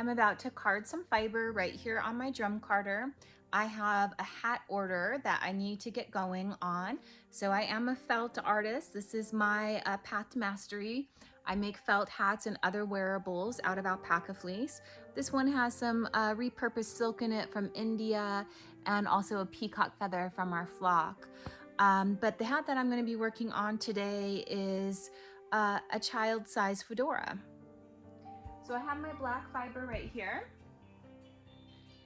I'm about to card some fiber right here on my drum carder. I have a hat order that I need to get going on. So I am a felt artist. This is my path to mastery. I make felt hats and other wearables out of alpaca fleece. This one has some repurposed silk in it from India and also a peacock feather from our flock. But the hat that I'm going to be working on today is a child-size fedora. So I have my black fiber right here.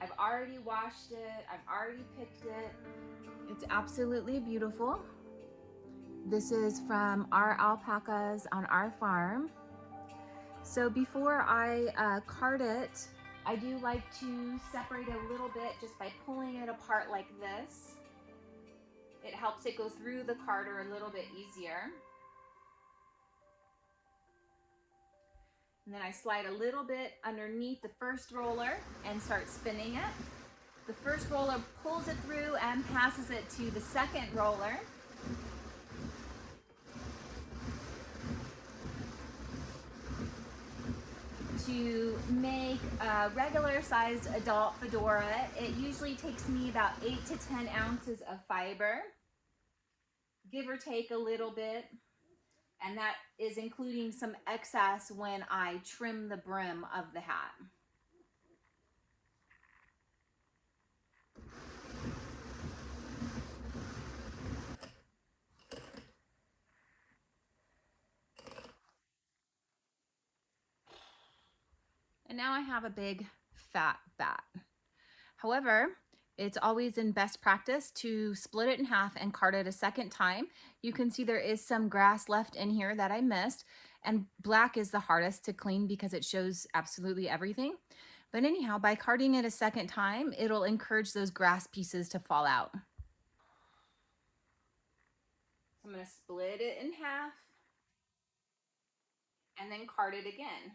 I've already washed it, I've already picked it. It's absolutely beautiful. This is from our alpacas on our farm. So before I card it, I do like to separate it a little bit just by pulling it apart like this. It helps it go through the carder a little bit easier. And then I slide a little bit underneath the first roller and start spinning it. The first roller pulls it through and passes it to the second roller. To make a regular sized adult fedora, it usually takes me about 8 to 10 ounces of fiber, give or take a little bit. And that is including some excess when I trim the brim of the hat. And now I have a big fat bat. However, it's always in best practice to split it in half and card it a second time. You can see there is some grass left in here that I missed, and black is the hardest to clean because it shows absolutely everything. But anyhow, by carding it a second time, it'll encourage those grass pieces to fall out. So I'm going to split it in half and then card it again.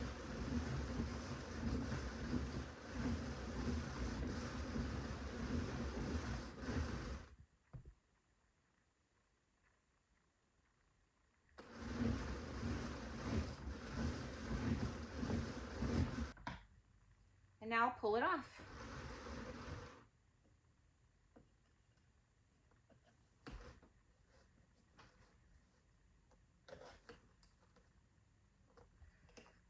And now pull it off.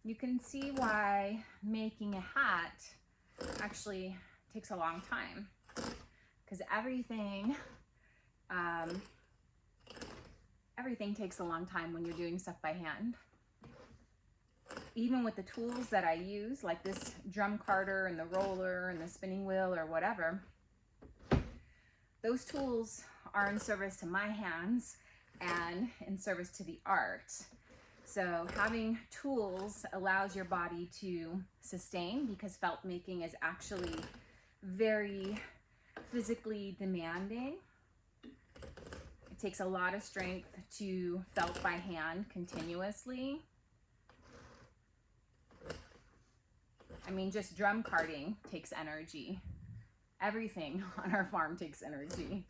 You can see why making a hat actually takes a long time, because everything takes a long time when you're doing stuff by hand. Even with the tools that I use, like this drum carder and the roller and the spinning wheel or whatever, those tools are in service to my hands and in service to the art. So having tools allows your body to sustain, because felt making is actually very physically demanding. It takes a lot of strength to felt by hand continuously. I mean, just drum carding takes energy. Everything on our farm takes energy.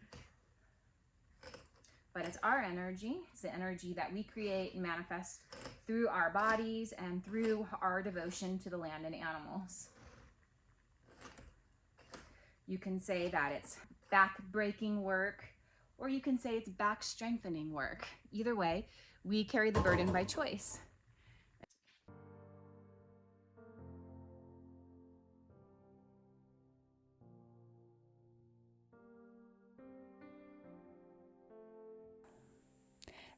But it's our energy. It's the energy that we create and manifest through our bodies and through our devotion to the land and animals. You can say that it's back-breaking work, or you can say it's back-strengthening work. Either way, we carry the burden by choice.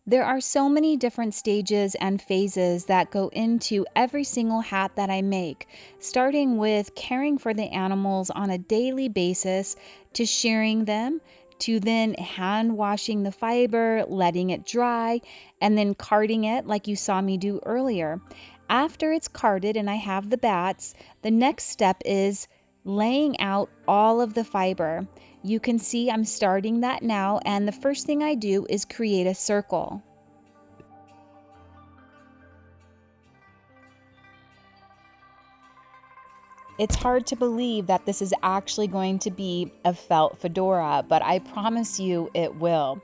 There are so many different stages and phases that go into every single hat that I make, starting with caring for the animals on a daily basis, to shearing them, to then hand washing the fiber, letting it dry, and then carding it like you saw me do earlier. After it's carded and I have the bats, the next step is laying out all of the fiber. You can see I'm starting that now, and the first thing I do is create a circle. It's hard to believe that this is actually going to be a felt fedora, but I promise you it will.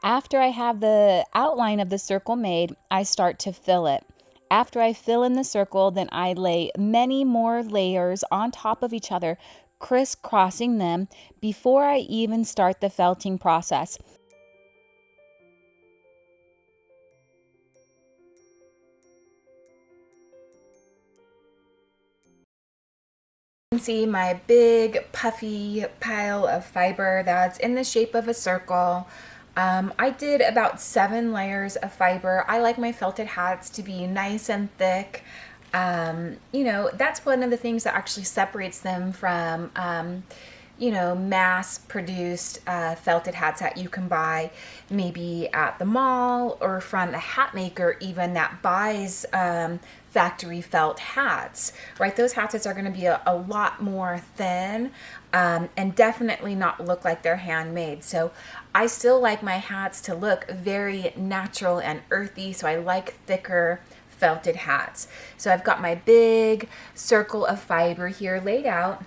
After I have the outline of the circle made, I start to fill it. After I fill in the circle, then I lay many more layers on top of each other, crisscrossing them before I even start the felting process. You can see my big puffy pile of fiber that's in the shape of a circle. I did about 7 layers of fiber. I like my felted hats to be nice and thick. You know, that's one of the things that actually separates them from, you know, mass-produced felted hats that you can buy maybe at the mall or from a hat maker even that buys factory felt hats, right? Those hats are going to be a lot more thin and definitely not look like they're handmade. So I still like my hats to look very natural and earthy, so I like thicker felted hats. So I've got my big circle of fiber here laid out.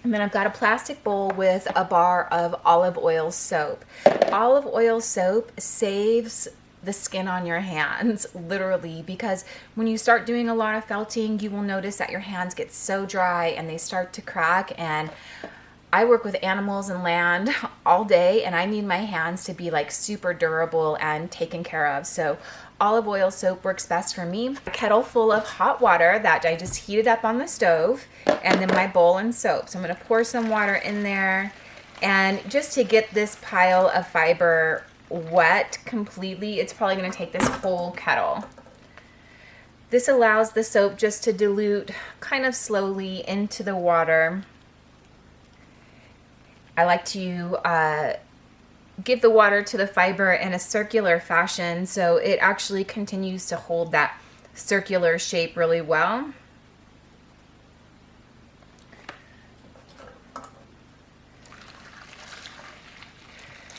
And then I've got a plastic bowl with a bar of olive oil soap. Olive oil soap saves the skin on your hands, literally, because when you start doing a lot of felting, you will notice that your hands get so dry and they start to crack. And I work with animals and land all day, and I need my hands to be like super durable and taken care of. So olive oil soap works best for me. A kettle full of hot water that I just heated up on the stove, and then my bowl and soap. So I'm going to pour some water in there, and just to get this pile of fiber wet completely, it's probably going to take this whole kettle. This allows the soap just to dilute kind of slowly into the water. I like to give the water to the fiber in a circular fashion so it actually continues to hold that circular shape really well.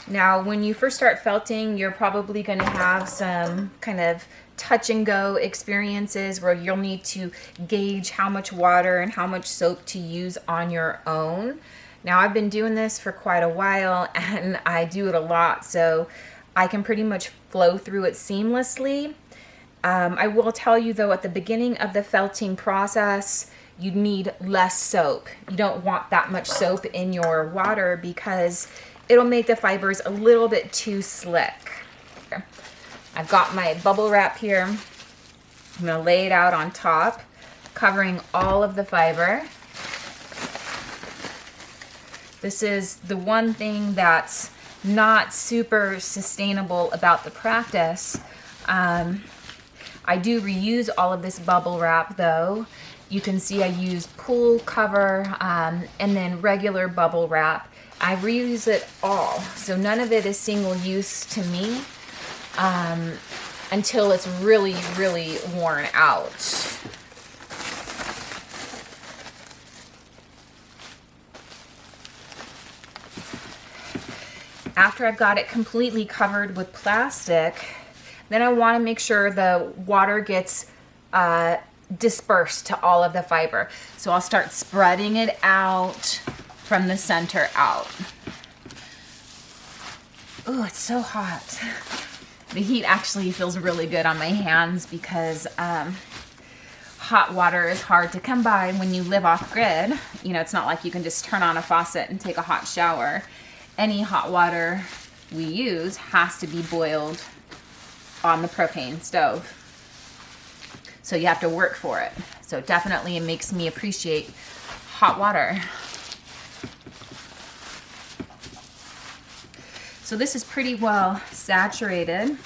Now, when you first start felting, you're probably going to have some kind of touch and go experiences where you'll need to gauge how much water and how much soap to use on your own. Now, I've been doing this for quite a while and I do it a lot, so I can pretty much flow through it seamlessly. I will tell you though, at the beginning of the felting process, you need less soap. You don't want that much soap in your water because it'll make the fibers a little bit too slick. I've got my bubble wrap here. I'm gonna lay it out on top, covering all of the fiber. This is the one thing that's not super sustainable about the practice. I do reuse all of this bubble wrap though. You can see I use pool cover and then regular bubble wrap. I reuse it all, so none of it is single use to me until it's really, really worn out. After I've got it completely covered with plastic, then I want to make sure the water gets dispersed to all of the fiber. So I'll start spreading it out from the center out. Oh, it's so hot. The heat actually feels really good on my hands because hot water is hard to come by when you live off grid. You know, it's not like you can just turn on a faucet and take a hot shower. Any hot water we use has to be boiled on the propane stove. So you have to work for it. So definitely it makes me appreciate hot water. So this is pretty well saturated.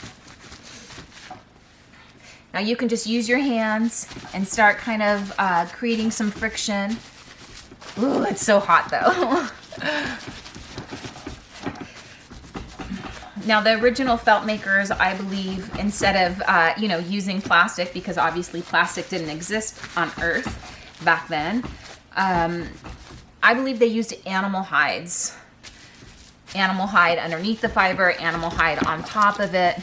Now you can just use your hands and start kind of creating some friction. Ooh, it's so hot though. Now the original felt makers, I believe, instead of you know, using plastic, because obviously plastic didn't exist on Earth back then, I believe they used animal hides. Animal hide underneath the fiber, animal hide on top of it,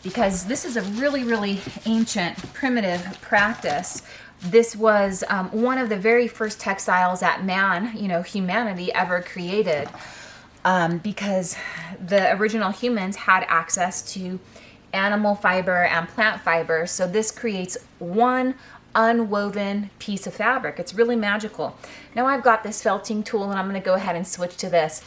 because this is a really, really ancient, primitive practice. This was one of the very first textiles that man, you know, humanity ever created. Because the original humans had access to animal fiber and plant fiber. So this creates one unwoven piece of fabric. It's really magical. Now I've got this felting tool and I'm going to go ahead and switch to this.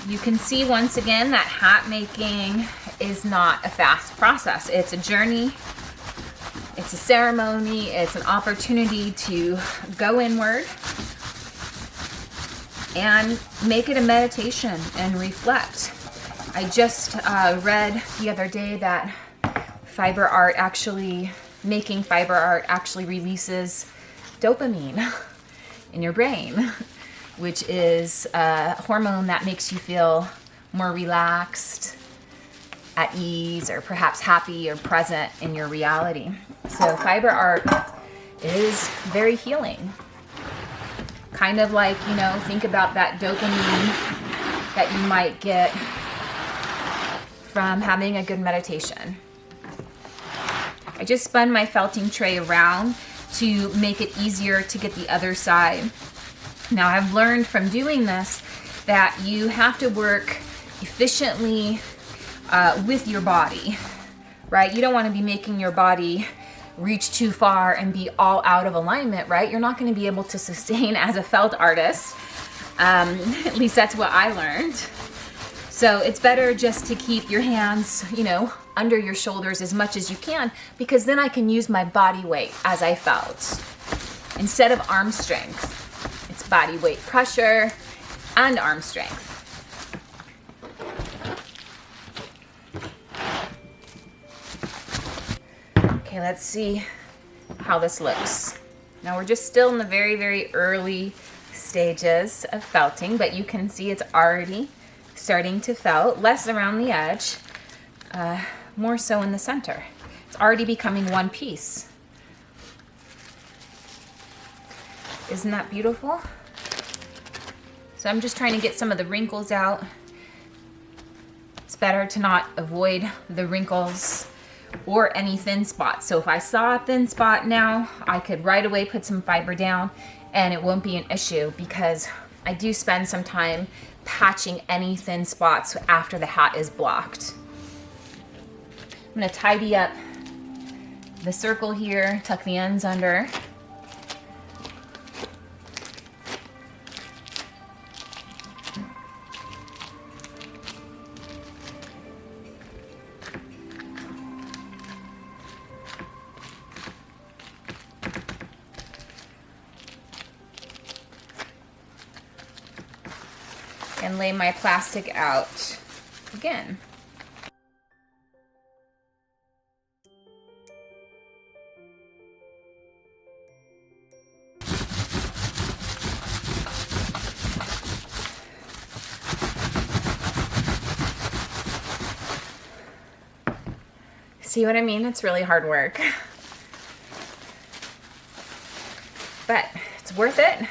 You can see once again that hat making is not a fast process. It's a journey, it's a ceremony, it's an opportunity to go inward and make it a meditation and reflect. I just read the other day that making fiber art actually releases dopamine in your brain, which is a hormone that makes you feel more relaxed, at ease, or perhaps happy or present in your reality. So fiber art is very healing. Kind of like, you know, think about that dopamine that you might get from having a good meditation. I just spun my felting tray around to make it easier to get the other side. Now I've learned from doing this that you have to work efficiently with your body, right? You don't want to be making your body reach too far and be all out of alignment, right? You're not going to be able to sustain as a felt artist. At least that's what I learned. So it's better just to keep your hands, you know, under your shoulders as much as you can, because then I can use my body weight as I felt. Instead of arm strength, it's body weight pressure and arm strength. Okay, let's see how this looks. Now we're just still in the very, very early stages of felting, but you can see it's already starting to felt, less around the edge, more so in the center. It's already becoming one piece. Isn't that beautiful? So I'm just trying to get some of the wrinkles out. It's better to not avoid the wrinkles or any thin spots. So if I saw a thin spot now, I could right away put some fiber down and it won't be an issue, because I do spend some time patching any thin spots after the hat is blocked. I'm gonna tidy up the circle here, tuck the ends under. And lay my plastic out again. See what I mean? It's really hard work, but it's worth it,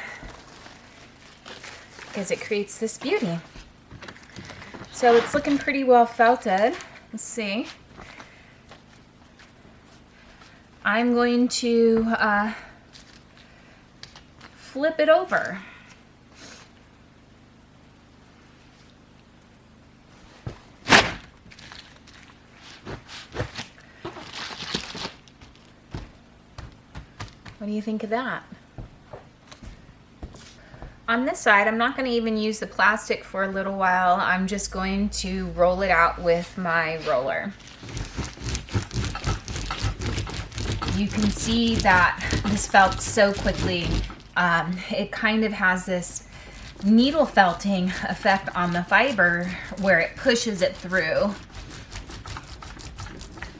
because it creates this beauty. So it's looking pretty well felted. Let's see. I'm going to flip it over. What do you think of that? On this side, I'm not going to even use the plastic for a little while. I'm just going to roll it out with my roller. You can see that this felt so quickly. It kind of has this needle felting effect on the fiber where it pushes it through.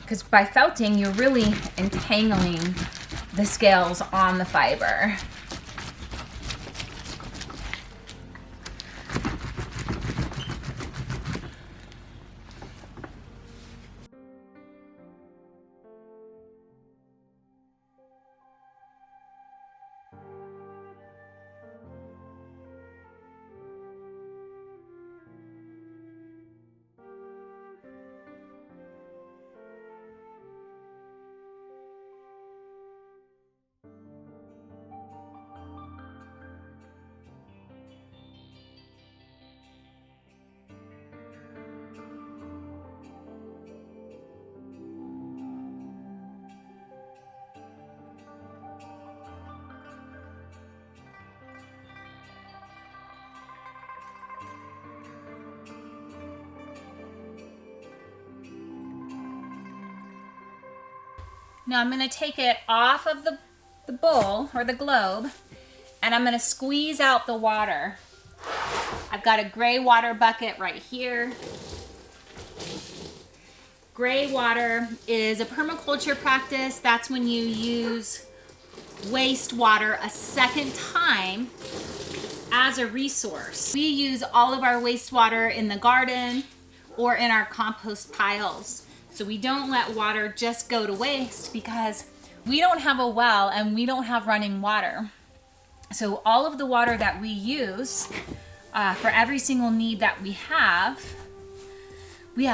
Because by felting, you're really entangling the scales on the fiber. Now I'm going to take it off of the bowl or the globe, and I'm going to squeeze out the water. I've got a gray water bucket right here. Gray water is a permaculture practice. That's when you use wastewater a second time as a resource. We use all of our wastewater in the garden or in our compost piles. So we don't let water just go to waste because we don't have a well and we don't have running water. So all of the water that we use for every single need that we have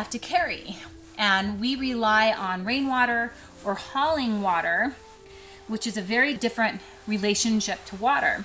to carry. And we rely on rainwater or hauling water, which is a very different relationship to water.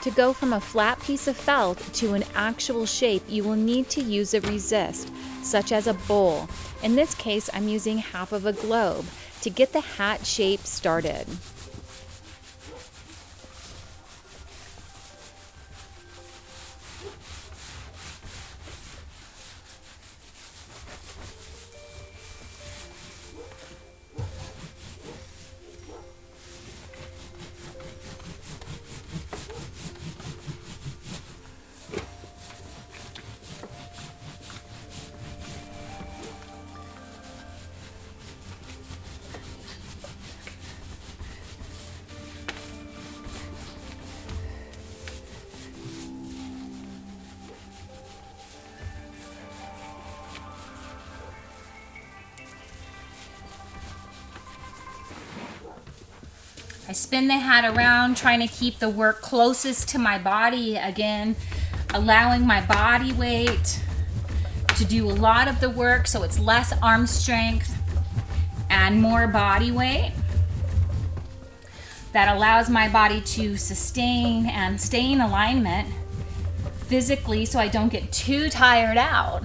To go from a flat piece of felt to an actual shape, you will need to use a resist, such as a bowl. In this case, I'm using half of a globe to get the hat shape started. I spin the hat around, trying to keep the work closest to my body. Again, allowing my body weight to do a lot of the work so it's less arm strength and more body weight. That allows my body to sustain and stay in alignment physically so I don't get too tired out.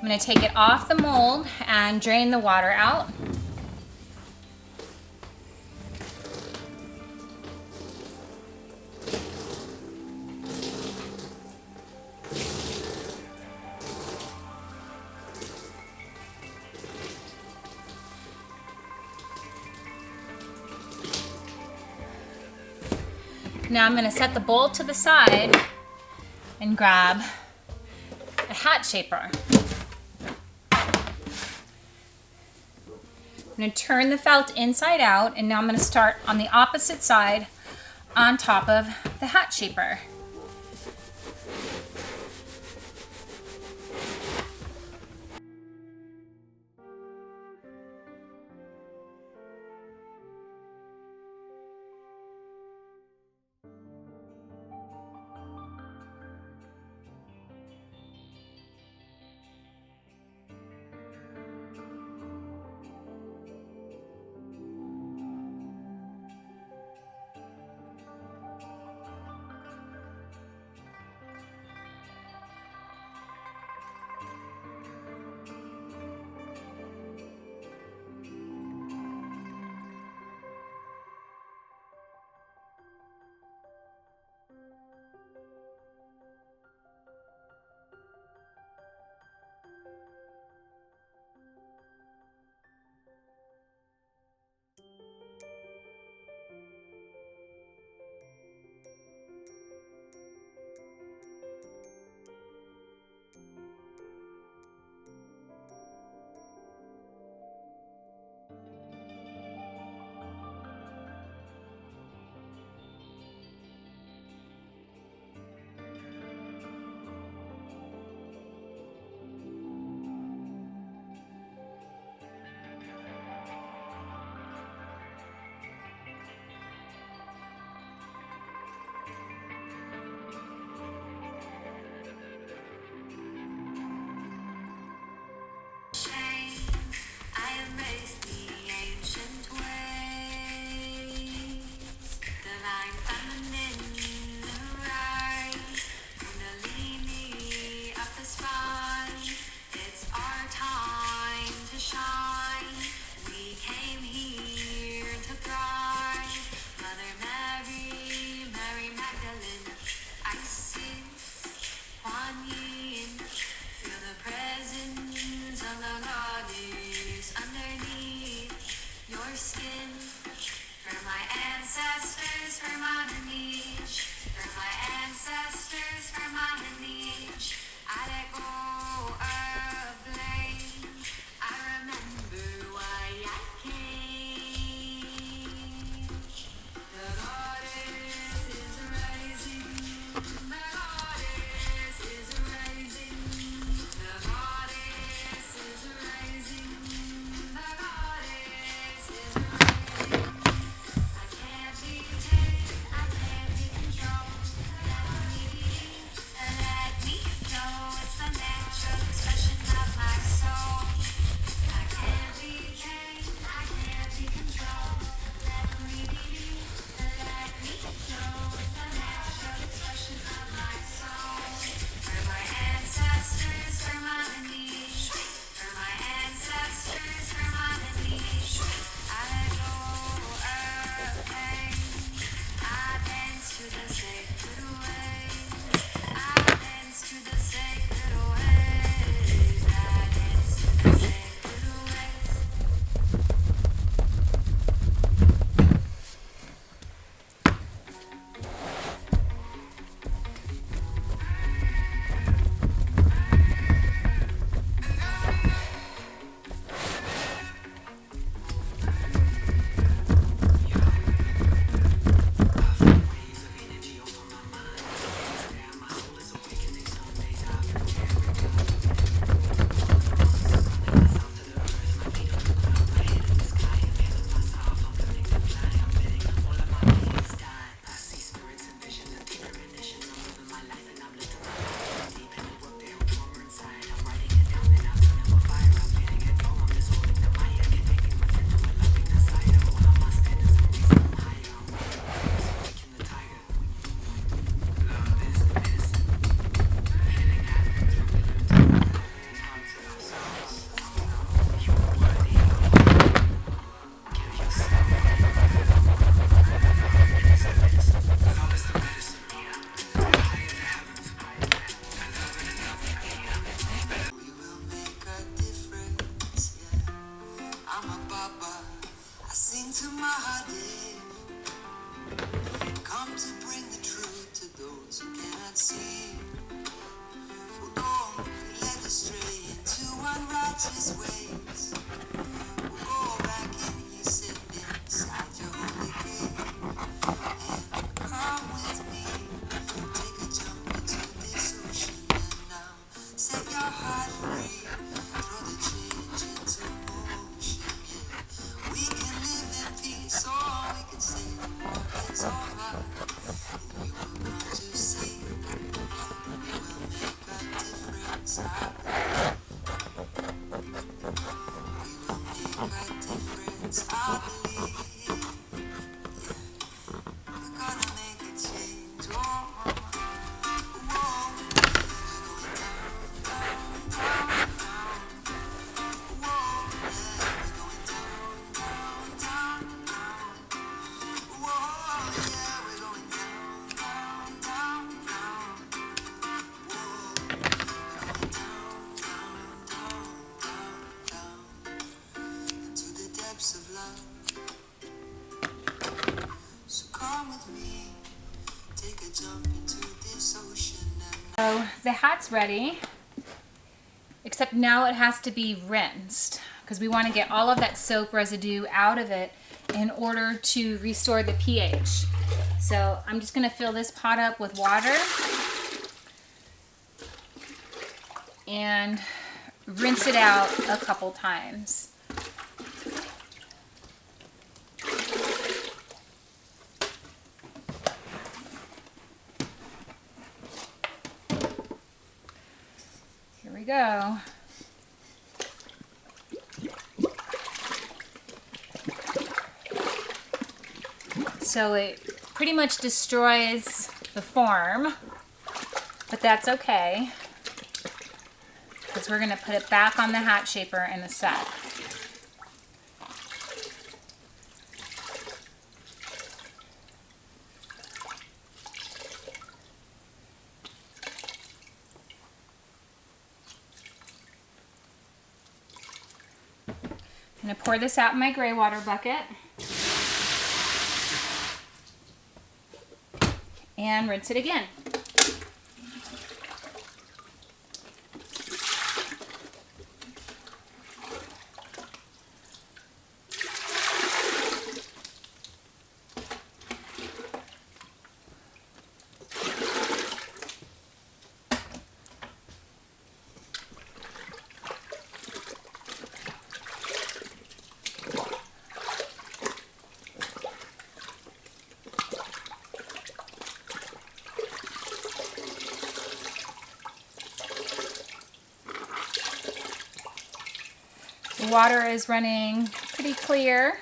I'm going to take it off the mold and drain the water out. Now I'm going to set the bowl to the side and grab a hat shaper. I'm going to turn the felt inside out, and now I'm going to start on the opposite side on top of the hat shaper. His ways. We'll go back So the hat's ready, except now it has to be rinsed because we want to get all of that soap residue out of it in order to restore the pH. So I'm just going to fill this pot up with water and rinse it out a couple times. Here we go. So it pretty much destroys the form, but that's okay because we're going to put it back on the hat shaper in a sec. I'm going to pour this out in my gray water bucket and rinse it again. The water is running pretty clear,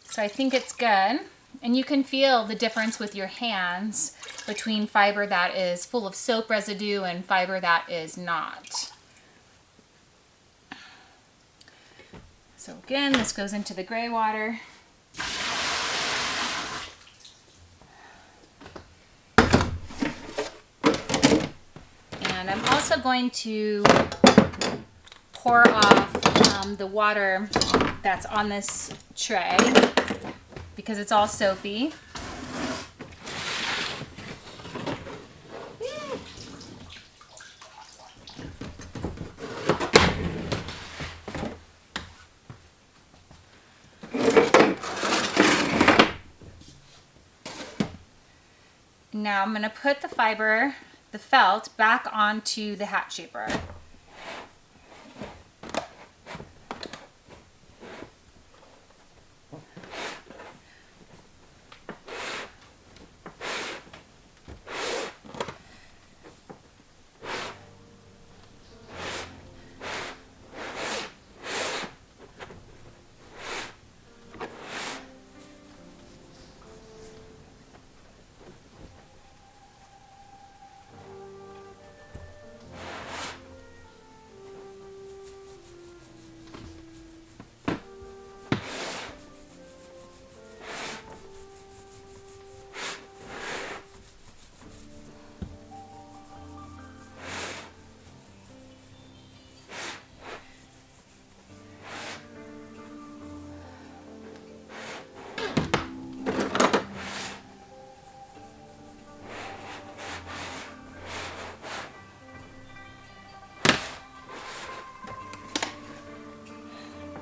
so I think it's good. And you can feel the difference with your hands between fiber that is full of soap residue and fiber that is not. So again, this goes into the gray water. And I'm also going to pour off the water that's on this tray because it's all soapy. Now I'm going to put the fiber, the felt, back onto the hat shaper.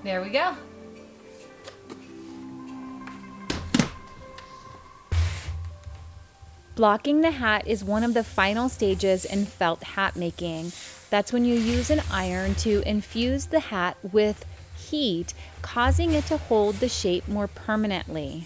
There we go. Blocking the hat is one of the final stages in felt hat making. That's when you use an iron to infuse the hat with heat, causing it to hold the shape more permanently.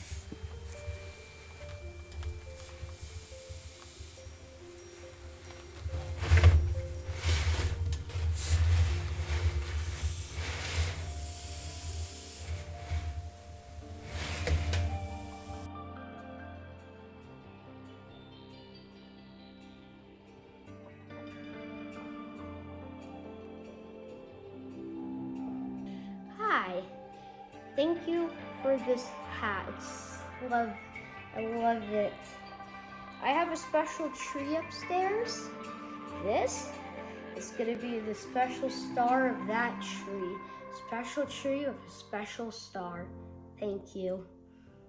Hi, thank you for this hat. I love it. I have a special tree upstairs. This is gonna be the special star of that tree. Special tree with a special star. Thank you.